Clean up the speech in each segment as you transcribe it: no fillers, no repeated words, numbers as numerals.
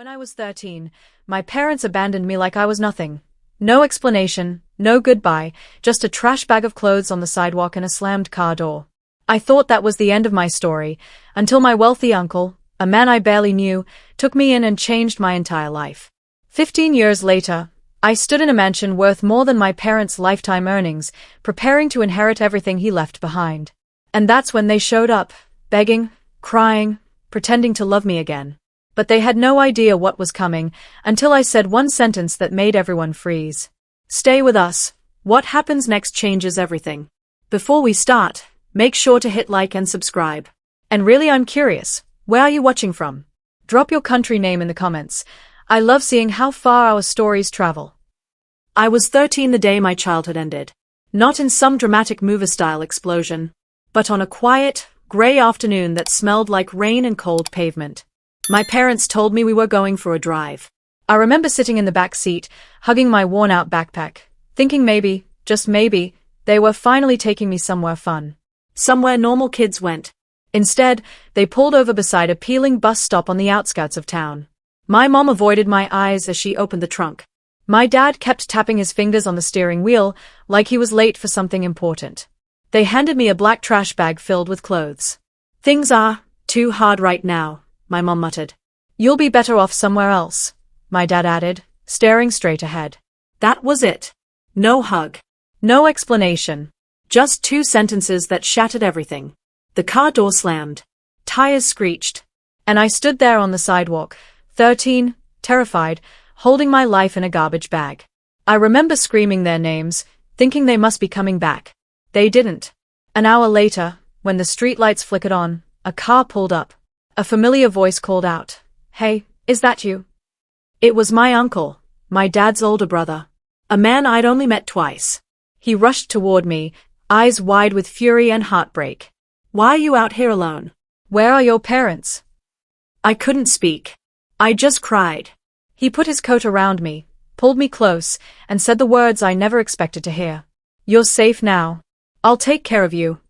When I was 13, my parents abandoned me like I was nothing. No explanation, no goodbye, just a trash bag of clothes on the sidewalk and a slammed car door. I thought that was the end of my story, until my wealthy uncle, a man I barely knew, took me in and changed my entire life. 15 years later, I stood in a mansion worth more than my parents' lifetime earnings, preparing to inherit everything he left behind. And that's when they showed up, begging, crying, pretending to love me again. But they had no idea what was coming, until I said one sentence that made everyone freeze. Stay with us. What happens next changes everything. Before we start, make sure to hit like and subscribe. And really, I'm curious, where are you watching from? Drop your country name in the comments. I love seeing how far our stories travel. I was 13 the day my childhood ended. Not in some dramatic movie-style explosion, but on a quiet, gray afternoon that smelled like rain and cold pavement. My parents told me we were going for a drive. I remember sitting in the back seat, hugging my worn-out backpack, thinking maybe, just maybe, they were finally taking me somewhere fun. Somewhere normal kids went. Instead, they pulled over beside a peeling bus stop on the outskirts of town. My mom avoided my eyes as she opened the trunk. My dad kept tapping his fingers on the steering wheel, like he was late for something important. They handed me a black trash bag filled with clothes. Things are too hard right now, my mom muttered. You'll be better off somewhere else, my dad added, staring straight ahead. That was it. No hug. No explanation. Just two sentences that shattered everything. The car door slammed. Tires screeched. And I stood there on the sidewalk, 13, terrified, holding my life in a garbage bag. I remember screaming their names, thinking they must be coming back. They didn't. An hour later, when the streetlights flickered on, a car pulled up. A familiar voice called out, "Hey, is that you?" It was my uncle, my dad's older brother. A man I'd only met twice. He rushed toward me, eyes wide with fury and heartbreak. "Why are you out here alone? Where are your parents?" I couldn't speak. I just cried. He put his coat around me, pulled me close, and said the words I never expected to hear. "You're safe now. I'll take care of you."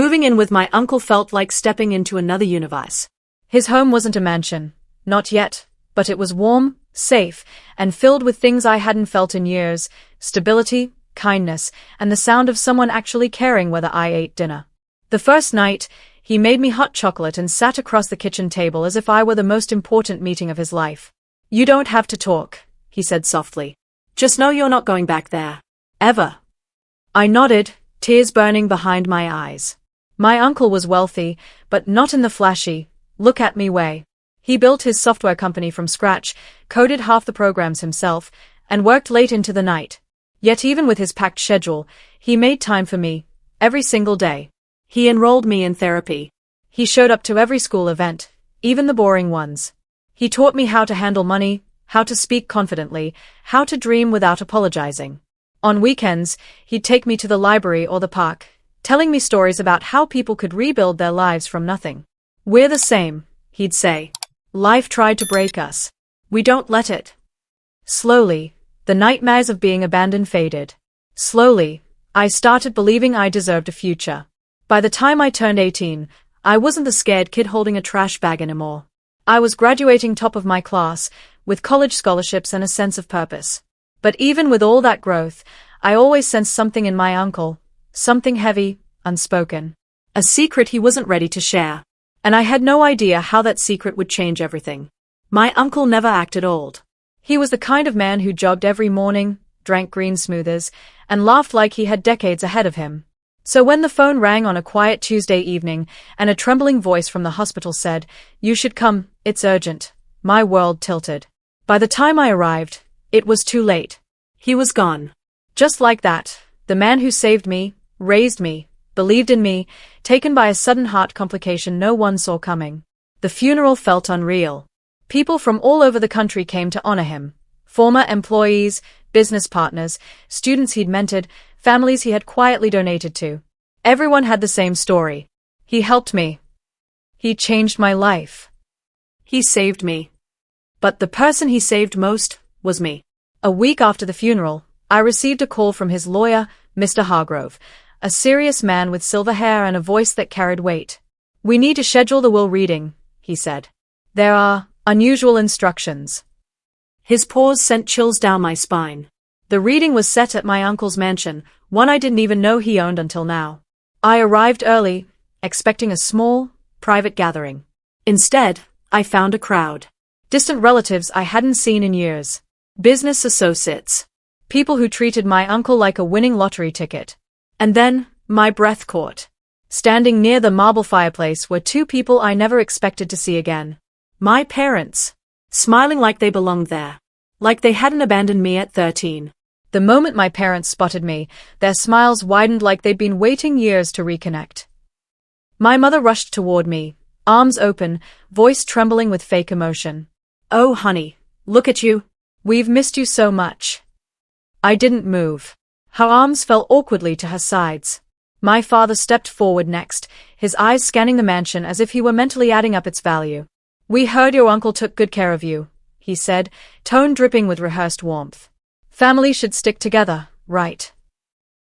Moving in with my uncle felt like stepping into another universe. His home wasn't a mansion, not yet, but it was warm, safe, and filled with things I hadn't felt in years: stability, kindness, and the sound of someone actually caring whether I ate dinner. The first night, he made me hot chocolate and sat across the kitchen table as if I were the most important meeting of his life. "You don't have to talk," he said softly. "Just know you're not going back there. Ever." I nodded, tears burning behind my eyes. My uncle was wealthy, but not in the flashy, look-at-me way. He built his software company from scratch, coded half the programs himself, and worked late into the night. Yet even with his packed schedule, he made time for me, every single day. He enrolled me in therapy. He showed up to every school event, even the boring ones. He taught me how to handle money, how to speak confidently, how to dream without apologizing. On weekends, he'd take me to the library or the park, telling me stories about how people could rebuild their lives from nothing. "We're the same," he'd say. "Life tried to break us. We don't let it." Slowly, the nightmares of being abandoned faded. Slowly, I started believing I deserved a future. By the time I turned 18, I wasn't the scared kid holding a trash bag anymore. I was graduating top of my class, with college scholarships and a sense of purpose. But even with all that growth, I always sensed something in my uncle, something heavy, unspoken. A secret he wasn't ready to share. And I had no idea how that secret would change everything. My uncle never acted old. He was the kind of man who jogged every morning, drank green smoothies, and laughed like he had decades ahead of him. So when the phone rang on a quiet Tuesday evening, and a trembling voice from the hospital said, "You should come, it's urgent," my world tilted. By the time I arrived, it was too late. He was gone. Just like that, the man who saved me, raised me, believed in me, taken by a sudden heart complication no one saw coming. The funeral felt unreal. People from all over the country came to honor him. Former employees, business partners, students he'd mentored, families he had quietly donated to. Everyone had the same story. He helped me. He changed my life. He saved me. But the person he saved most was me. A week after the funeral, I received a call from his lawyer, Mr. Hargrove, a serious man with silver hair and a voice that carried weight. "We need to schedule the will reading," he said. "There are Unusual instructions. His pause sent chills down my spine. The reading was set at my uncle's mansion, one I didn't even know he owned until now. I arrived early, expecting a small, private gathering. Instead, I found a crowd. Distant relatives I hadn't seen in years. Business associates. People who treated my uncle like a winning lottery ticket. And then, my breath caught. Standing near the marble fireplace were two people I never expected to see again. My parents. Smiling like they belonged there. Like they hadn't abandoned me at 13. The moment my parents spotted me, their smiles widened like they'd been waiting years to reconnect. My mother rushed toward me, arms open, voice trembling with fake emotion. "Oh, honey, look at you. We've missed you so much." I didn't move. Her arms fell awkwardly to her sides. My father stepped forward next, his eyes scanning the mansion as if he were mentally adding up its value. "We heard your uncle took good care of you," he said, tone dripping with rehearsed warmth. "Family should stick together, right?"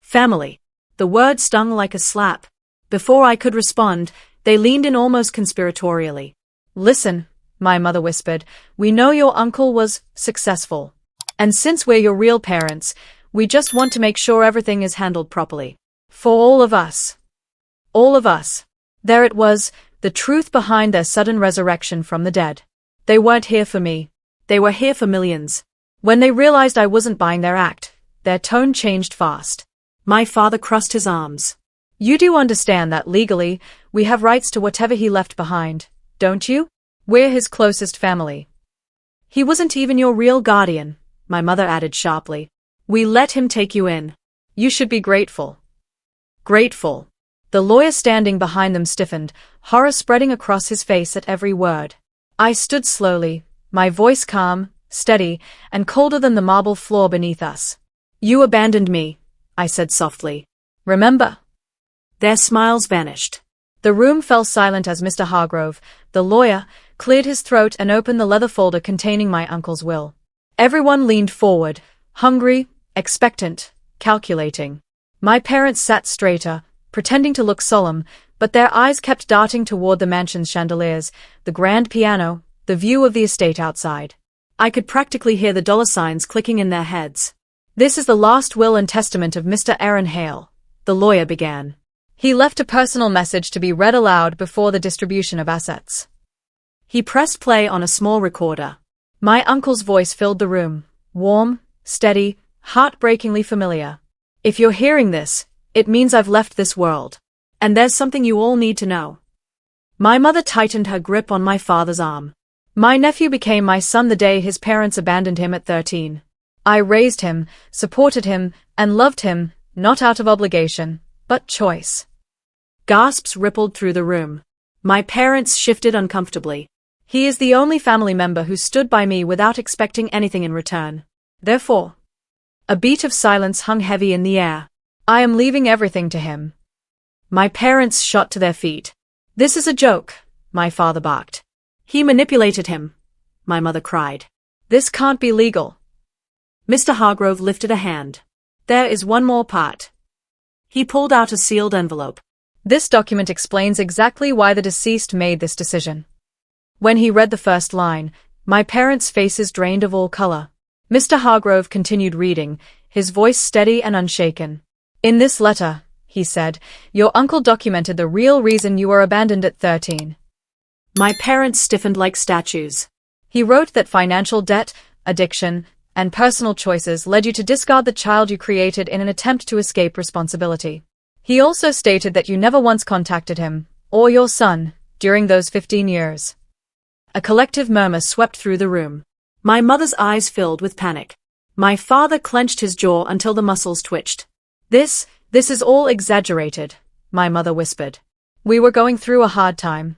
Family. The word stung like a slap. Before I could respond, they leaned in almost conspiratorially. "Listen," my mother whispered, "we know your uncle was successful. And since we're your real parents, we just want to make sure everything is handled properly. For all of us." All of us. There it was, the truth behind their sudden resurrection from the dead. They weren't here for me. They were here for millions. When they realized I wasn't buying their act, their tone changed fast. My father crossed his arms. "You do understand that legally, we have rights to whatever he left behind, don't you? We're his closest family." "He wasn't even your real guardian," my mother added sharply. "We let him take you in." "You should be grateful." Grateful. The lawyer standing behind them stiffened, horror spreading across his face at every word. I stood slowly, my voice calm, steady, and colder than the marble floor beneath us. "You abandoned me," I said softly. "Remember?" Their smiles vanished. The room fell silent as Mr. Hargrove, the lawyer, cleared his throat and opened the leather folder containing my uncle's will. Everyone leaned forward, hungry, expectant, calculating. My parents sat straighter, pretending to look solemn, but their eyes kept darting toward the mansion's chandeliers, the grand piano, the view of the estate outside. I could practically hear the dollar signs clicking in their heads. "This is the last will and testament of Mr. Aaron Hale," the lawyer began. "He left a personal message to be read aloud before the distribution of assets." He pressed play on a small recorder. My uncle's voice filled the room, warm, steady, heartbreakingly familiar. "If you're hearing this, it means I've left this world. And there's something you all need to know." My mother tightened her grip on my father's arm. "My nephew became my son the day his parents abandoned him at 13. I raised him, supported him, and loved him, not out of obligation, but choice." Gasps rippled through the room. My parents shifted uncomfortably. "He is the only family member who stood by me without expecting anything in return. Therefore," a beat of silence hung heavy in the air, "I am leaving everything to him." My parents shot to their feet. "This is a joke," my father barked. "He manipulated him," my mother cried. "This can't be legal." Mr. Hargrove lifted a hand. "There is one more part." He pulled out a sealed envelope. "This document explains exactly why the deceased made this decision." When he read the first line, my parents' faces drained of all color. Mr. Hargrove continued reading, his voice steady and unshaken. "In this letter," he said, "your uncle documented the real reason you were abandoned at 13. My parents stiffened like statues. He wrote that financial debt, addiction, and personal choices led you to discard the child you created in an attempt to escape responsibility. He also stated that you never once contacted him, or your son, during those 15 years. A collective murmur swept through the room. My mother's eyes filled with panic. My father clenched his jaw until the muscles twitched. This is all exaggerated," my mother whispered. "We were going through a hard time."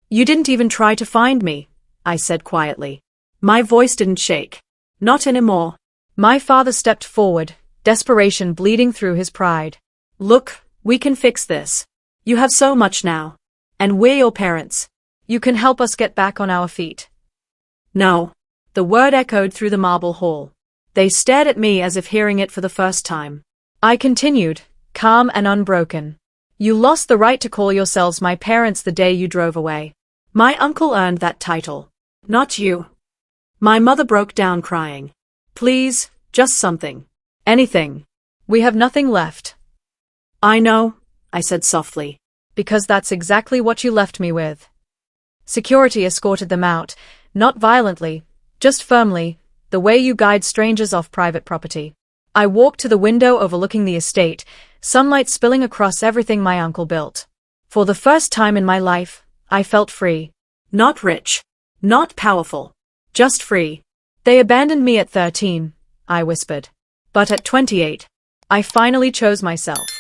"You didn't even try to find me," I said quietly. My voice didn't shake. "Not anymore." My father stepped forward, desperation bleeding through his pride. "Look, we can fix this. You have so much now. And we're your parents. You can help us get back on our feet." "No." The word echoed through the marble hall. They stared at me as if hearing it for the first time. I continued, calm and unbroken. "You lost the right to call yourselves my parents the day you drove away. My uncle earned that title. Not you. My mother broke down crying. Please, just something. Anything. We have nothing left. I know, I said softly. Because that's exactly what you left me with. Security escorted them out, not violently, just firmly, the way you guide strangers off private property. I walked to the window overlooking the estate, sunlight spilling across everything my uncle built. For the first time in my life, I felt free. Not rich. Not powerful. Just free. They abandoned me at 13, I whispered. But at 28, I finally chose myself.